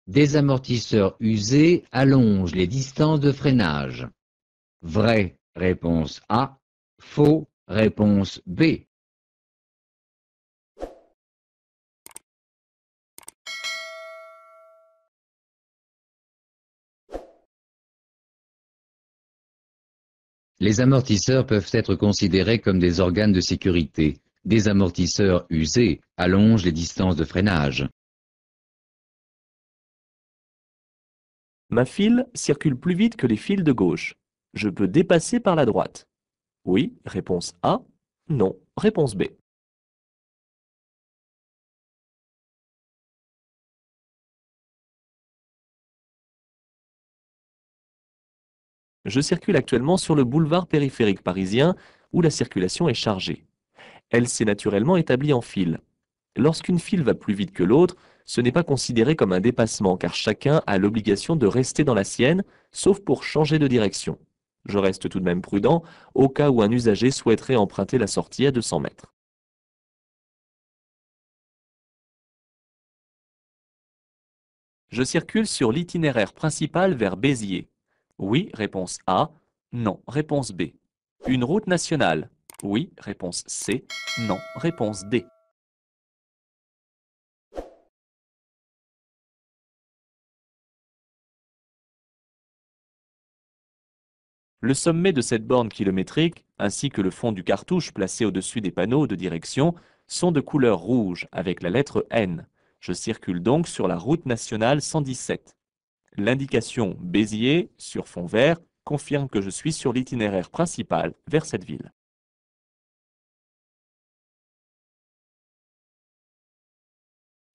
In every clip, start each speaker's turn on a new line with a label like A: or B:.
A: Des amortisseurs usés allongent les distances de freinage. Vrai, réponse A. Faux, réponse B. Les amortisseurs peuvent être considérés comme des organes de sécurité. Des amortisseurs usés allongent les distances de freinage.
B: Ma file circule plus vite que les files de gauche. Je peux dépasser par la droite. Oui, réponse A. Non, réponse B. Je circule actuellement sur le boulevard périphérique parisien où la circulation est chargée. Elle s'est naturellement établie en file. Lorsqu'une file va plus vite que l'autre, ce n'est pas considéré comme un dépassement car chacun a l'obligation de rester dans la sienne, sauf pour changer de direction. Je reste tout de même prudent au cas où un usager souhaiterait emprunter la sortie à 200 mètres. Je circule sur l'itinéraire principal vers Béziers. Oui, réponse A. Non, réponse B. Une route nationale. Oui, réponse C. Non, réponse D. Le sommet de cette borne kilométrique, ainsi que le fond du cartouche placé au-dessus des panneaux de direction, sont de couleur rouge avec la lettre N. Je circule donc sur la route nationale 117. L'indication Béziers sur fond vert confirme que je suis sur l'itinéraire principal vers cette ville.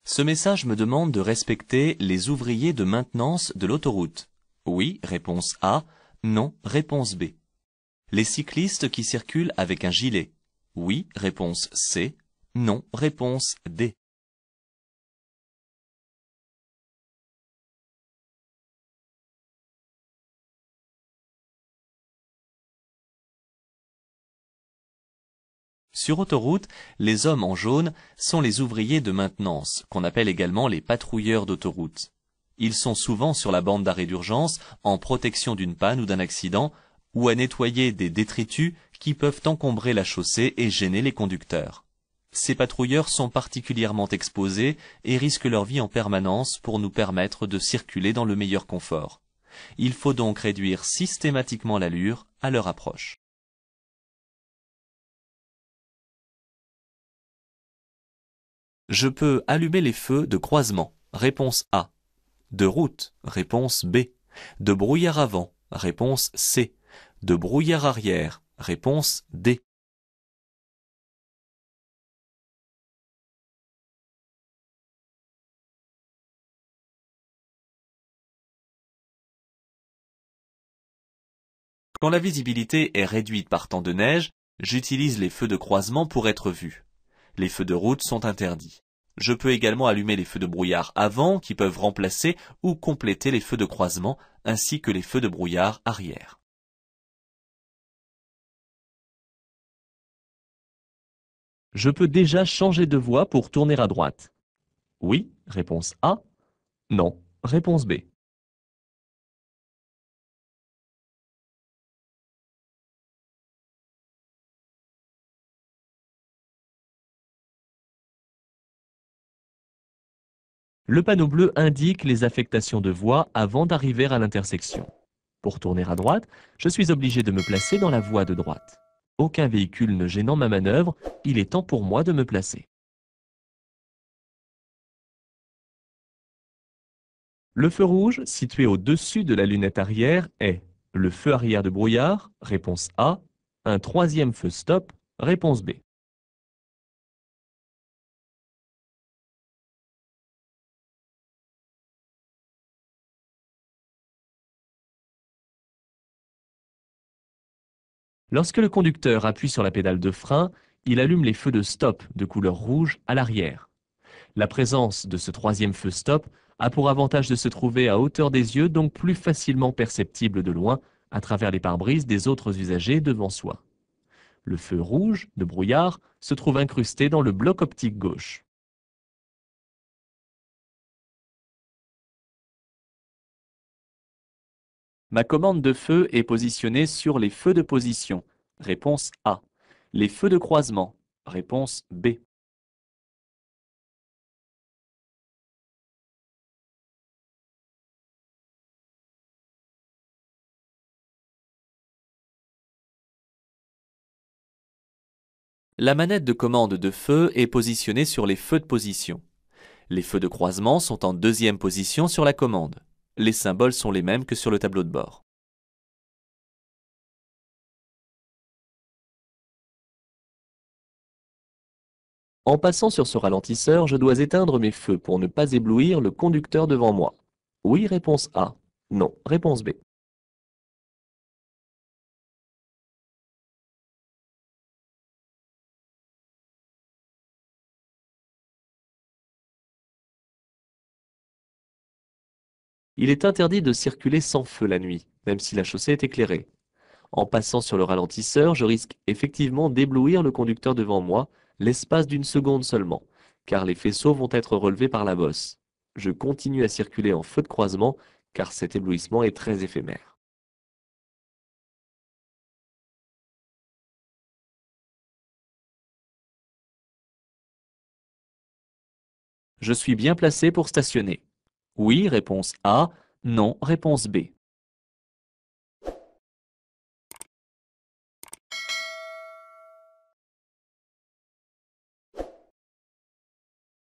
C: Ce message me demande de respecter les ouvriers de maintenance de l'autoroute. Oui, réponse A. Non, réponse B. Les cyclistes qui circulent avec un gilet. Oui, réponse C. Non, réponse D. Sur autoroute, les hommes en jaune sont les ouvriers de maintenance, qu'on appelle également les patrouilleurs d'autoroute. Ils sont souvent sur la bande d'arrêt d'urgence en protection d'une panne ou d'un accident, ou à nettoyer des détritus qui peuvent encombrer la chaussée et gêner les conducteurs. Ces patrouilleurs sont particulièrement exposés et risquent leur vie en permanence pour nous permettre de circuler dans le meilleur confort. Il faut donc réduire systématiquement l'allure à leur approche. Je peux allumer les feux de croisement. Réponse A. De route. Réponse B. De brouillard avant. Réponse C. De brouillard arrière. Réponse D. Quand la visibilité est réduite par temps de neige, j'utilise les feux de croisement pour être vu. Les feux de route sont interdits. Je peux également allumer les feux de brouillard avant qui peuvent remplacer ou compléter les feux de croisement ainsi que les feux de brouillard arrière.
B: Je peux déjà changer de voie pour tourner à droite. Oui, réponse A. Non, réponse B. Le panneau bleu indique les affectations de voie avant d'arriver à l'intersection. Pour tourner à droite, je suis obligé de me placer dans la voie de droite. Aucun véhicule ne gênant ma manœuvre, il est temps pour moi de me placer. Le feu rouge, situé au-dessus de la lunette arrière, est le feu arrière de brouillard, réponse A, un troisième feu stop, réponse B. Lorsque le conducteur appuie sur la pédale de frein, il allume les feux de stop de couleur rouge à l'arrière. La présence de ce troisième feu stop a pour avantage de se trouver à hauteur des yeux, donc plus facilement perceptible de loin à travers les pare-brises des autres usagers devant soi. Le feu rouge, de brouillard, se trouve incrusté dans le bloc optique gauche. Ma commande de feu est positionnée sur les feux de position. Réponse A. Les feux de croisement. Réponse B.
C: La manette de commande de feu est positionnée sur les feux de position. Les feux de croisement sont en deuxième position sur la commande. Les symboles sont les mêmes que sur le tableau de bord.
B: En passant sur ce ralentisseur, je dois éteindre mes feux pour ne pas éblouir le conducteur devant moi. Oui, réponse A. Non, réponse B. Il est interdit de circuler sans feu la nuit, même si la chaussée est éclairée. En passant sur le ralentisseur, je risque effectivement d'éblouir le conducteur devant moi, l'espace d'une seconde seulement, car les faisceaux vont être relevés par la bosse. Je continue à circuler en feu de croisement, car cet éblouissement est très éphémère. Je suis bien placé pour stationner. Oui, réponse A. Non, réponse B.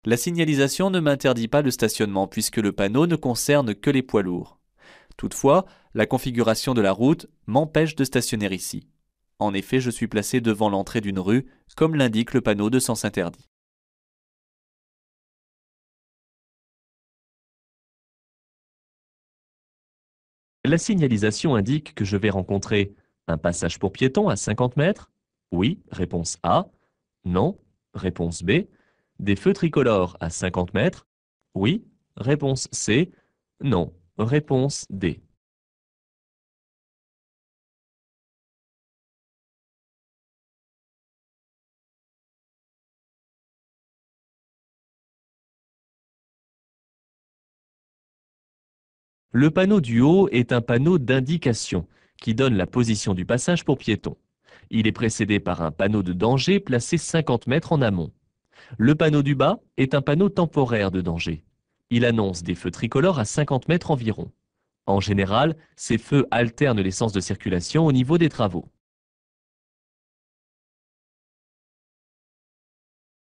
C: La signalisation ne m'interdit pas le stationnement puisque le panneau ne concerne que les poids lourds. Toutefois, la configuration de la route m'empêche de stationner ici. En effet, je suis placé devant l'entrée d'une rue, comme l'indique le panneau de sens interdit.
B: La signalisation indique que je vais rencontrer un passage pour piétons à 50 mètres. Oui, réponse A. Non, réponse B. Des feux tricolores à 50 mètres. Oui, réponse C. Non, réponse D. Le panneau du haut est un panneau d'indication qui donne la position du passage pour piétons. Il est précédé par un panneau de danger placé 50 mètres en amont. Le panneau du bas est un panneau temporaire de danger. Il annonce des feux tricolores à 50 mètres environ. En général, ces feux alternent les sens de circulation au niveau des travaux.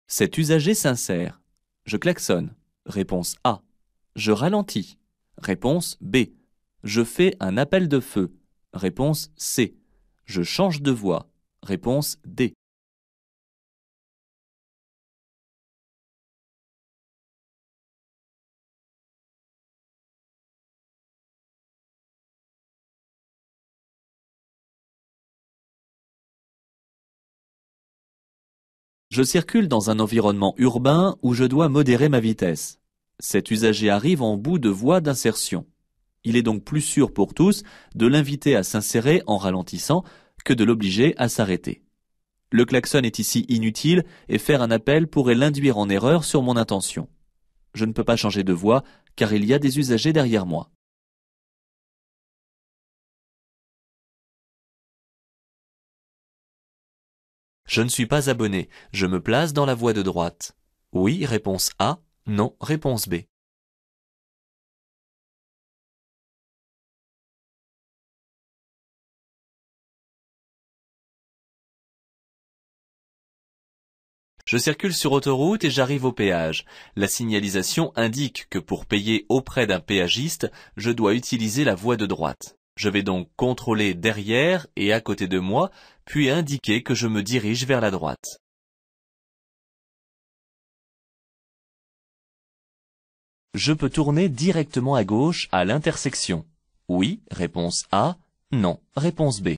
C: Cet usager s'insère. Je klaxonne. Réponse A. Je ralentis. Réponse B. Je fais un appel de feu. Réponse C. Je change de voie. Réponse D. Je circule dans un environnement urbain où je dois modérer ma vitesse. Cet usager arrive en bout de voie d'insertion. Il est donc plus sûr pour tous de l'inviter à s'insérer en ralentissant que de l'obliger à s'arrêter. Le klaxon est ici inutile et faire un appel pourrait l'induire en erreur sur mon intention. Je ne peux pas changer de voie car il y a des usagers derrière moi. Je ne suis pas abonné, je me place dans la voie de droite. Oui, réponse A, non, réponse B. Je circule sur autoroute et j'arrive au péage. La signalisation indique que pour payer auprès d'un péagiste, je dois utiliser la voie de droite. Je vais donc contrôler derrière et à côté de moi, puis indiquer que je me dirige vers la droite. Je peux tourner directement à gauche à l'intersection. Oui, réponse A. Non, réponse B.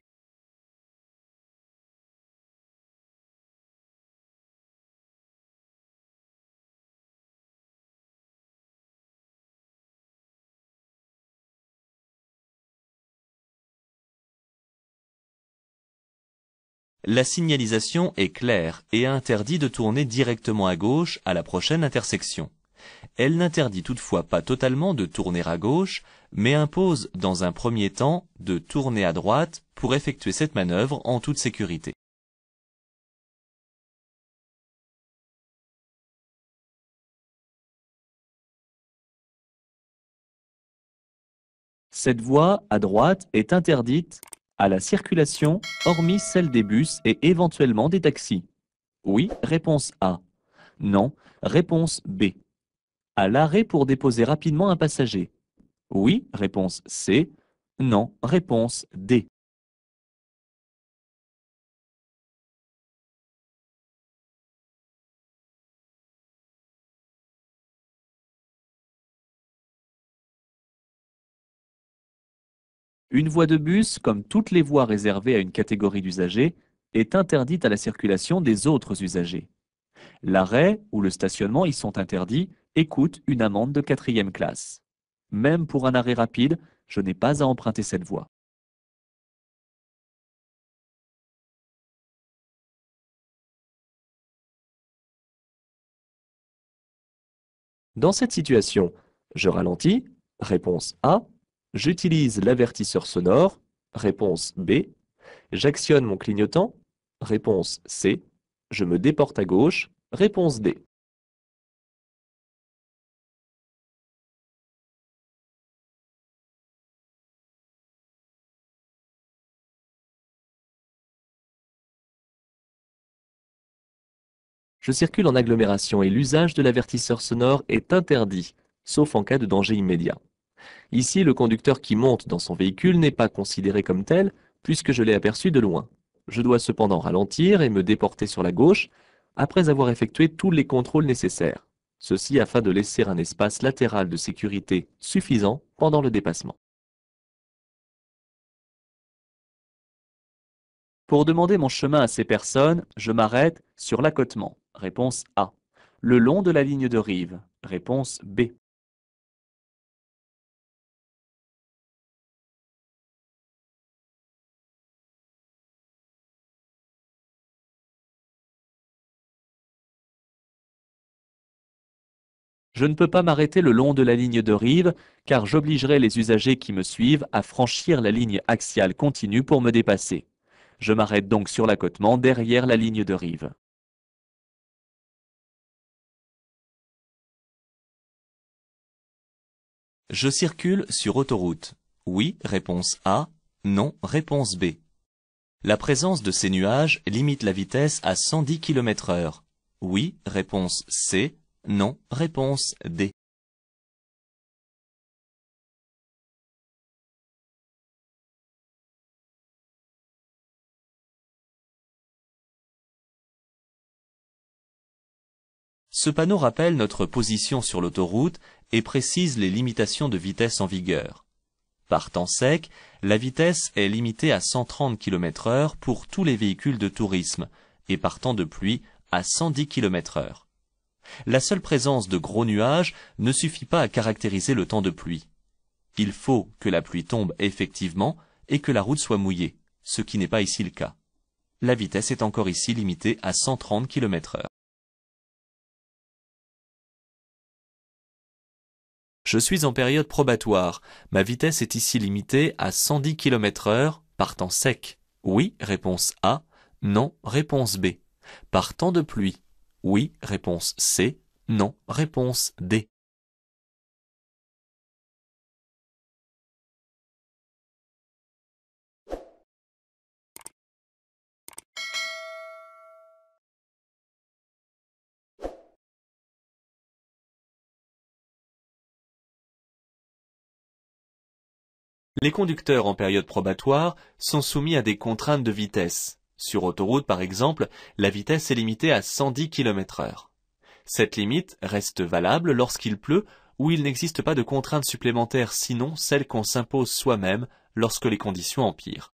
C: La signalisation est claire et interdit de tourner directement à gauche à la prochaine intersection. Elle n'interdit toutefois pas totalement de tourner à gauche, mais impose dans un premier temps de tourner à droite pour effectuer cette manœuvre en toute sécurité.
B: Cette voie à droite est interdite à la circulation, hormis celle des bus et éventuellement des taxis. Oui, réponse A. Non, réponse B. À l'arrêt pour déposer rapidement un passager. Oui, réponse C. Non, réponse D. Une voie de bus, comme toutes les voies réservées à une catégorie d'usagers, est interdite à la circulation des autres usagers. L'arrêt ou le stationnement y sont interdits et coûtent une amende de 4e classe. Même pour un arrêt rapide, je n'ai pas à emprunter cette voie. Dans cette situation, je ralentis, réponse A, j'utilise l'avertisseur sonore, réponse B, j'actionne mon clignotant, réponse C, je me déporte à gauche, réponse D. Je circule en agglomération et l'usage de l'avertisseur sonore est interdit, sauf en cas de danger immédiat. Ici, le conducteur qui monte dans son véhicule n'est pas considéré comme tel, puisque je l'ai aperçu de loin. Je dois cependant ralentir et me déporter sur la gauche, après avoir effectué tous les contrôles nécessaires. Ceci afin de laisser un espace latéral de sécurité suffisant pendant le dépassement. Pour demander mon chemin à ces personnes, je m'arrête sur l'accotement. Réponse A. Le long de la ligne de rive. Réponse B. Je ne peux pas m'arrêter le long de la ligne de rive, car j'obligerai les usagers qui me suivent à franchir la ligne axiale continue pour me dépasser. Je m'arrête donc sur l'accotement derrière la ligne de rive.
C: Je circule sur autoroute. Oui, réponse A. Non, réponse B. La présence de ces nuages limite la vitesse à 110 km/h. Oui, réponse C. Non, réponse D. Ce panneau rappelle notre position sur l'autoroute et précise les limitations de vitesse en vigueur. Par temps sec, la vitesse est limitée à 130 km/h pour tous les véhicules de tourisme et par temps de pluie à 110 km/h. La seule présence de gros nuages ne suffit pas à caractériser le temps de pluie. Il faut que la pluie tombe effectivement et que la route soit mouillée, ce qui n'est pas ici le cas. La vitesse est encore ici limitée à 130 km/h.
B: Je suis en période probatoire. Ma vitesse est ici limitée à 110 km/h par temps sec. Oui, réponse A. Non, réponse B. Par temps de pluie. Oui, réponse C. Non, réponse D. Les conducteurs en période probatoire sont soumis à des contraintes de vitesse. Sur autoroute, par exemple, la vitesse est limitée à 110 km/h. Cette limite reste valable lorsqu'il pleut ou il n'existe pas de contraintes supplémentaires sinon celles qu'on s'impose soi-même lorsque les conditions empirent.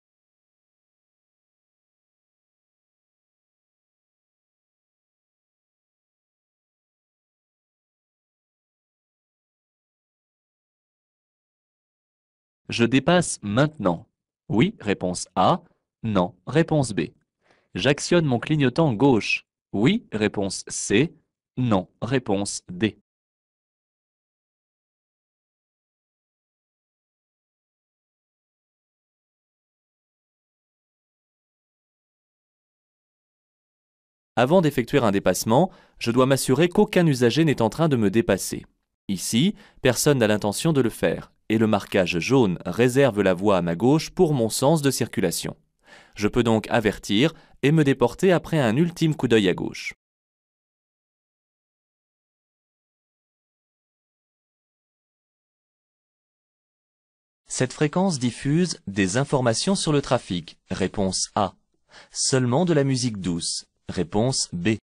B: Je dépasse maintenant. Oui, réponse A. Non, réponse B. J'actionne mon clignotant gauche. Oui, réponse C. Non, réponse D. Avant d'effectuer un dépassement, je dois m'assurer qu'aucun usager n'est en train de me dépasser. Ici, personne n'a l'intention de le faire, et le marquage jaune réserve la voie à ma gauche pour mon sens de circulation. Je peux donc avertir et me déporter après un ultime coup d'œil à gauche.
C: Cette fréquence diffuse des informations sur le trafic. Réponse A. Seulement de la musique douce. Réponse B.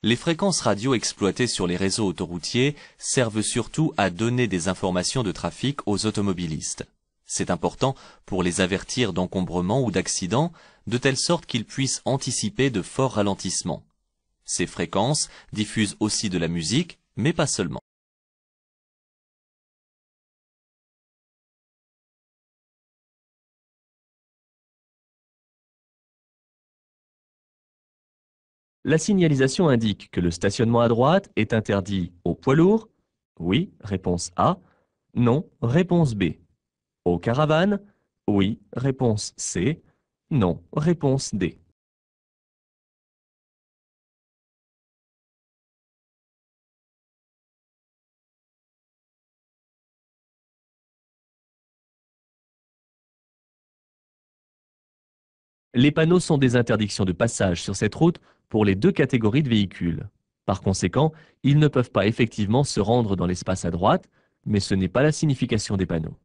C: Les fréquences radio exploitées sur les réseaux autoroutiers servent surtout à donner des informations de trafic aux automobilistes. C'est important pour les avertir d'encombrements ou d'accidents, de telle sorte qu'ils puissent anticiper de forts ralentissements. Ces fréquences diffusent aussi de la musique, mais pas seulement.
B: La signalisation indique que le stationnement à droite est interdit aux poids lourds. Oui, réponse A. Non, réponse B. Aux caravanes. Oui, réponse C. Non, réponse D. Les panneaux sont des interdictions de passage sur cette route pour les deux catégories de véhicules. Par conséquent, ils ne peuvent pas effectivement se rendre dans l'espace à droite, mais ce n'est pas la signification des panneaux.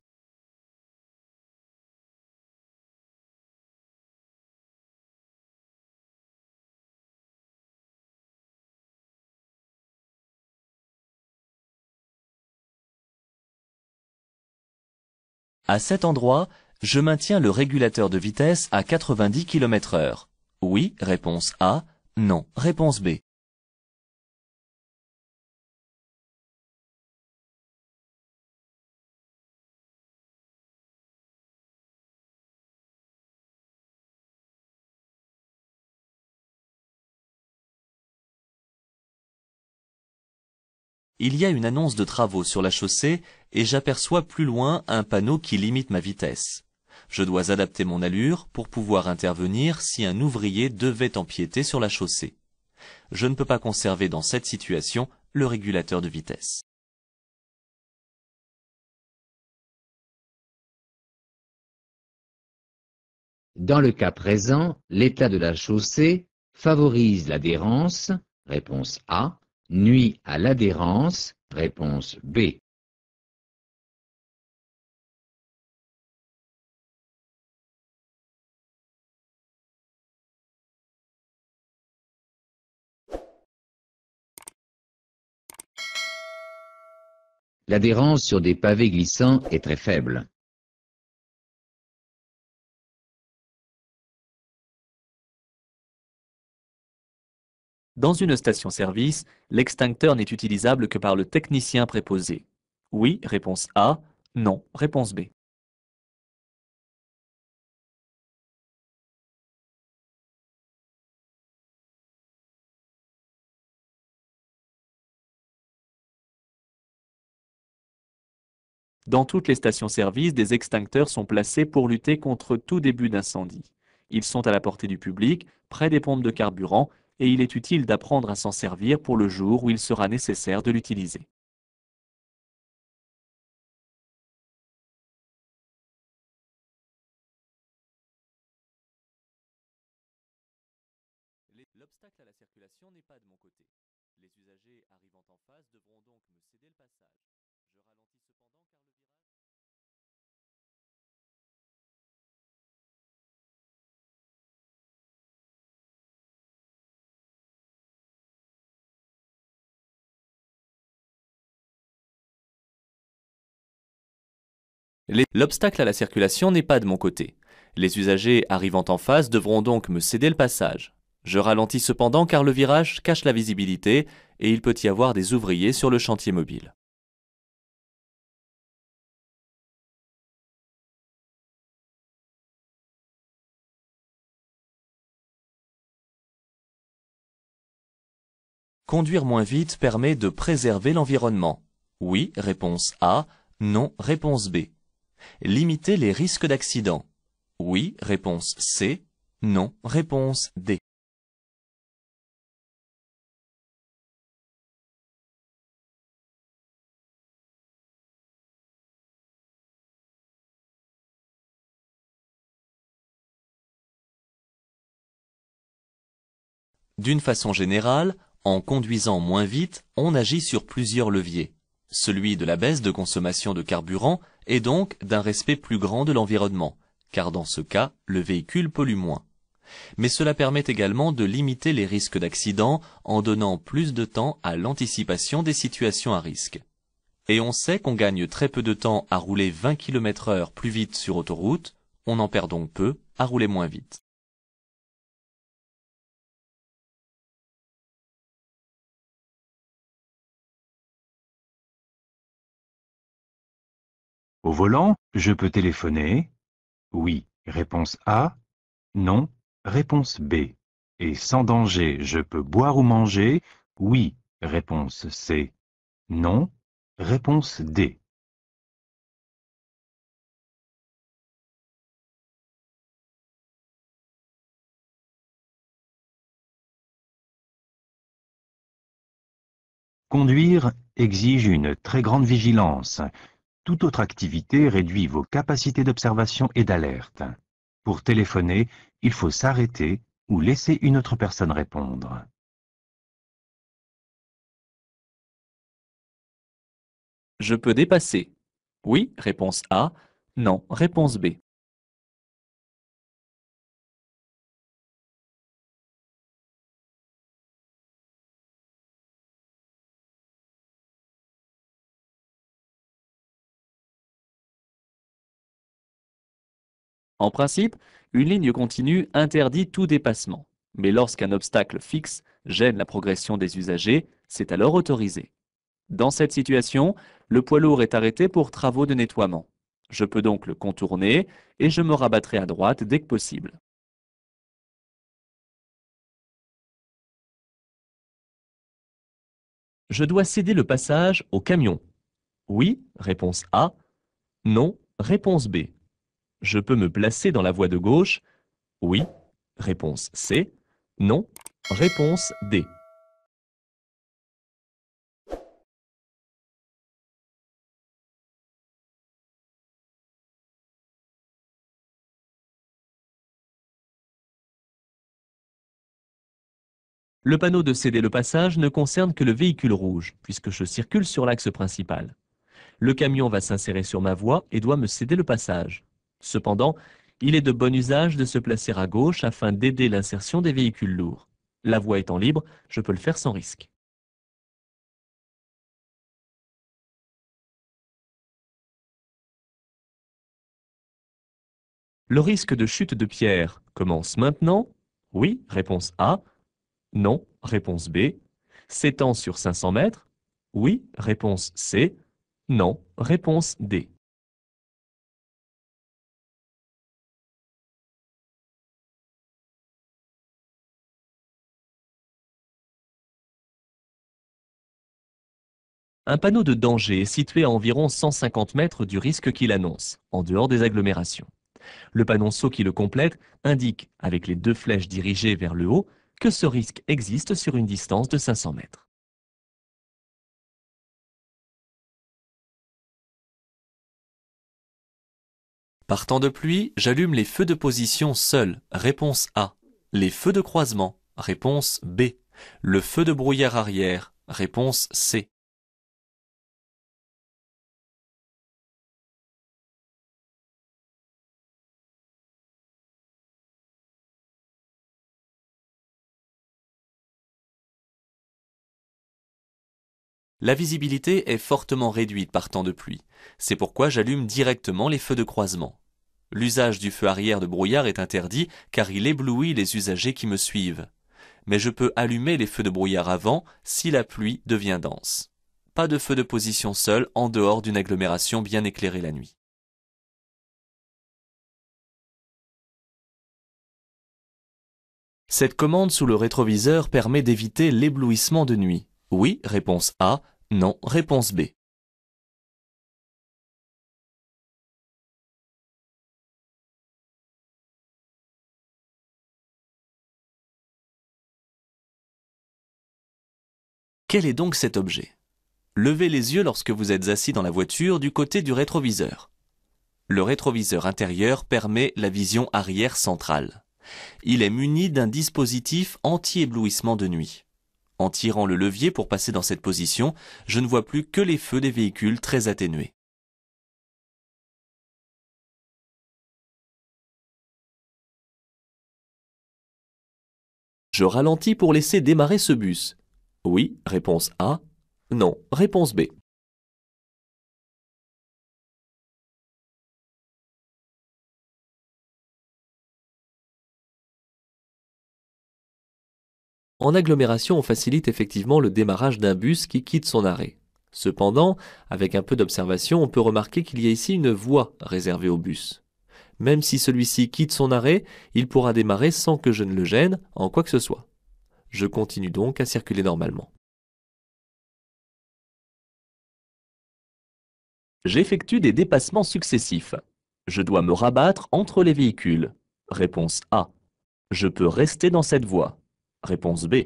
C: À cet endroit, je maintiens le régulateur de vitesse à 90 km/h. Oui, réponse A. Non, réponse B. Il y a une annonce de travaux sur la chaussée et j'aperçois plus loin un panneau qui limite ma vitesse. Je dois adapter mon allure pour pouvoir intervenir si un ouvrier devait empiéter sur la chaussée. Je ne peux pas conserver dans cette situation le régulateur de vitesse.
A: Dans le cas présent, l'état de la chaussée favorise l'adhérence, réponse A, nuit à l'adhérence, réponse B. L'adhérence sur des pavés glissants est très faible.
B: Dans une station-service, l'extincteur n'est utilisable que par le technicien préposé. Oui, réponse A. Non, réponse B. Dans toutes les stations-service, des extincteurs sont placés pour lutter contre tout début d'incendie. Ils sont à la portée du public, près des pompes de carburant, et il est utile d'apprendre à s'en servir pour le jour où il sera nécessaire de l'utiliser. L'obstacle à la circulation n'est pas de mon côté. Les usagers arrivant en face devront donc me céder le passage. Je ralentis cependant car le virage... L'obstacle à la circulation n'est pas de mon côté. Les usagers arrivant en face devront donc me céder le passage. Je ralentis cependant car le virage cache la visibilité et il peut y avoir des ouvriers sur le chantier mobile. Conduire moins vite permet de préserver l'environnement. Oui, réponse A. Non, réponse B. Limiter les risques d'accident. Oui, réponse C. Non, réponse D. D'une façon générale, en conduisant moins vite, on agit sur plusieurs leviers. Celui de la baisse de consommation de carburant et donc d'un respect plus grand de l'environnement, car dans ce cas, le véhicule pollue moins. Mais cela permet également de limiter les risques d'accident en donnant plus de temps à l'anticipation des situations à risque. Et on sait qu'on gagne très peu de temps à rouler 20 km/h plus vite sur autoroute, on en perd donc peu à rouler moins vite.
D: Au volant, je peux téléphoner. Oui, réponse A. Non, réponse B. Et sans danger, je peux boire ou manger. Oui, réponse C. Non, réponse D. Conduire exige une très grande vigilance. Toute autre activité réduit vos capacités d'observation et d'alerte. Pour téléphoner, il faut s'arrêter ou laisser une autre personne répondre.
B: Je peux dépasser. Oui, réponse A. Non, réponse B. En principe, une ligne continue interdit tout dépassement. Mais lorsqu'un obstacle fixe gêne la progression des usagers, c'est alors autorisé. Dans cette situation, le poids lourd est arrêté pour travaux de nettoiement. Je peux donc le contourner et je me rabattrai à droite dès que possible. Je dois céder le passage au camion. Oui, réponse A. Non, réponse B. Je peux me placer dans la voie de gauche. Oui, réponse C. Non, réponse D. Le panneau de céder le passage ne concerne que le véhicule rouge, puisque je circule sur l'axe principal. Le camion va s'insérer sur ma voie et doit me céder le passage. Cependant, il est de bon usage de se placer à gauche afin d'aider l'insertion des véhicules lourds. La voie étant libre, je peux le faire sans risque. Le risque de chute de pierre commence maintenant. Oui, réponse A. Non, réponse B. S'étend sur 500 mètres. Oui, réponse C. Non, réponse D. Un panneau de danger est situé à environ 150 mètres du risque qu'il annonce, en dehors des agglomérations. Le panonceau qui le complète indique, avec les deux flèches dirigées vers le haut, que ce risque existe sur une distance de 500 mètres. Par temps de pluie, j'allume les feux de position seuls. Réponse A. Les feux de croisement. Réponse B. Le feu de brouillard arrière. Réponse C. La visibilité est fortement réduite par temps de pluie. C'est pourquoi j'allume directement les feux de croisement. L'usage du feu arrière de brouillard est interdit car il éblouit les usagers qui me suivent.
C: mais je peux allumer les feux de brouillard avant si la pluie devient dense. Pas de feu de position seul en dehors d'une agglomération bien éclairée la nuit. Cette commande sous le rétroviseur permet d'éviter l'éblouissement de nuit. Oui, réponse A. Non, réponse B. Quel est donc cet objet? Levez les yeux lorsque vous êtes assis dans la voiture du côté du rétroviseur. Le rétroviseur intérieur permet la vision arrière centrale. Il est muni d'un dispositif anti-éblouissement de nuit. En tirant le levier pour passer dans cette position, je ne vois plus que les feux des véhicules très atténués. Je ralentis pour laisser démarrer ce bus. Oui, réponse A. Non, réponse B. En agglomération, on facilite effectivement le démarrage d'un bus qui quitte son arrêt. Cependant, avec un peu d'observation, on peut remarquer qu'il y a ici une voie réservée au bus. Même si celui-ci quitte son arrêt, il pourra démarrer sans que je ne le gêne en quoi que ce soit. Je continue donc à circuler normalement. J'effectue des dépassements successifs. Je dois me rabattre entre les véhicules. Réponse A. Je peux rester dans cette voie. Réponse B.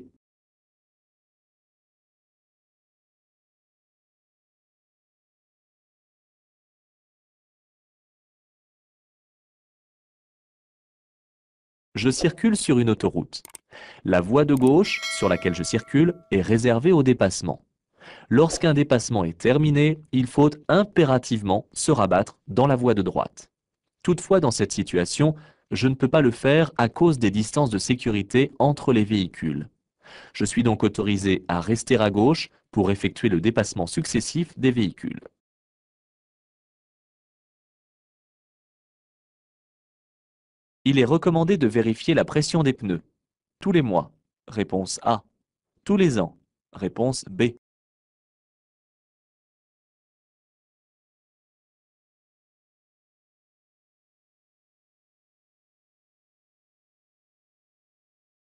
C: Je circule sur une autoroute. La voie de gauche, sur laquelle je circule, est réservée au dépassement. Lorsqu'un dépassement est terminé, il faut impérativement se rabattre dans la voie de droite. Toutefois, dans cette situation, je ne peux pas le faire à cause des distances de sécurité entre les véhicules. Je suis donc autorisé à rester à gauche pour effectuer le dépassement successif des véhicules. Il est recommandé de vérifier la pression des pneus. Tous les mois. Réponse A. Tous les ans. Réponse B.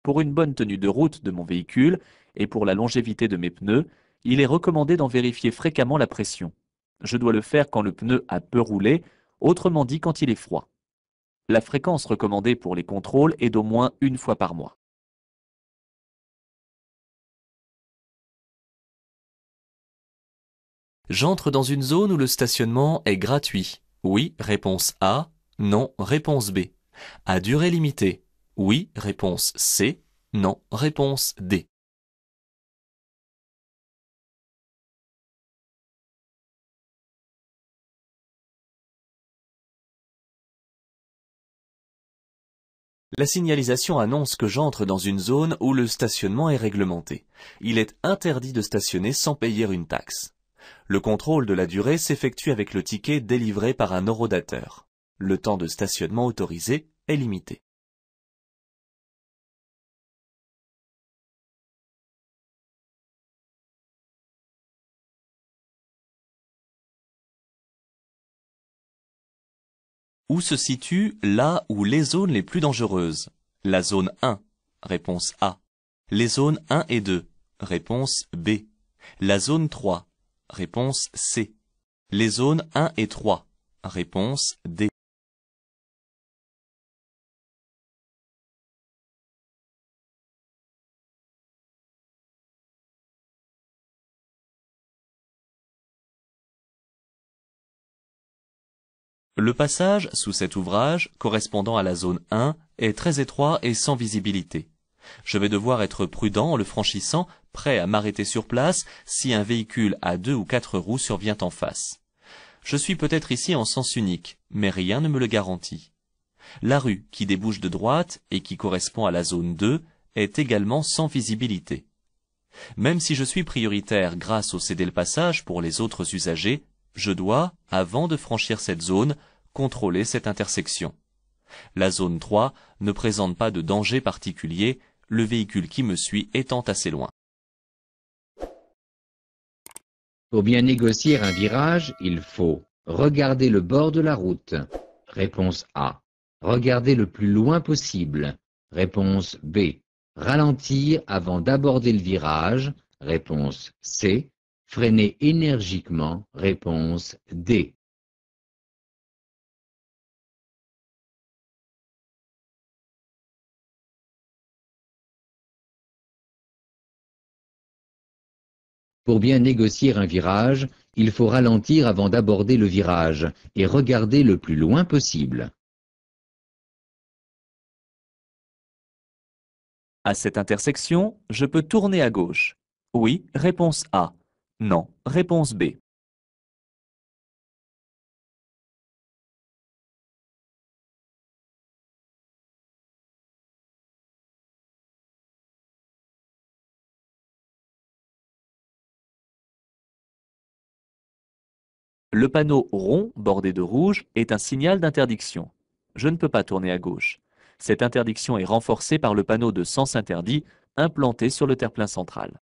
C: Pour une bonne tenue de route de mon véhicule et pour la longévité de mes pneus, il est recommandé d'en vérifier fréquemment la pression. Je dois le faire quand le pneu a peu roulé, autrement dit quand il est froid. La fréquence recommandée pour les contrôles est d'au moins une fois par mois. J'entre dans une zone où le stationnement est gratuit. Oui, réponse A. Non, réponse B. À durée limitée. Oui, réponse C. Non, réponse D. La signalisation annonce que j'entre dans une zone où le stationnement est réglementé. Il est interdit de stationner sans payer une taxe. Le contrôle de la durée s'effectue avec le ticket délivré par un horodateur. Le temps de stationnement autorisé est limité. Où se situent là où les zones les plus dangereuses? La zone 1, réponse A. Les zones 1 et 2, réponse B. La zone 3, réponse C. Les zones 1 et 3, réponse D. Le passage sous cet ouvrage, correspondant à la zone 1, est très étroit et sans visibilité. Je vais devoir être prudent en le franchissant, prêt à m'arrêter sur place si un véhicule à 2 ou 4 roues survient en face. Je suis peut-être ici en sens unique, mais rien ne me le garantit. La rue qui débouche de droite et qui correspond à la zone 2 est également sans visibilité. Même si je suis prioritaire grâce au céder-le-passage pour les autres usagers, je dois, avant de franchir cette zone, contrôler cette intersection. La zone 3 ne présente pas de danger particulier, le véhicule qui me suit étant assez loin.
A: Pour bien négocier un virage, il faut regarder le bord de la route. Réponse A. Regarder le plus loin possible. Réponse B. Ralentir avant d'aborder le virage. Réponse C. Freiner énergiquement. Réponse D. Pour bien négocier un virage, il faut ralentir avant d'aborder le virage et regarder le plus loin possible.
B: À cette intersection, je peux tourner à gauche. Oui, réponse A. Non, réponse B. Le panneau rond bordé de rouge est un signal d'interdiction. Je ne peux pas tourner à gauche. Cette interdiction est renforcée par le panneau de sens interdit implanté sur le terre-plein central.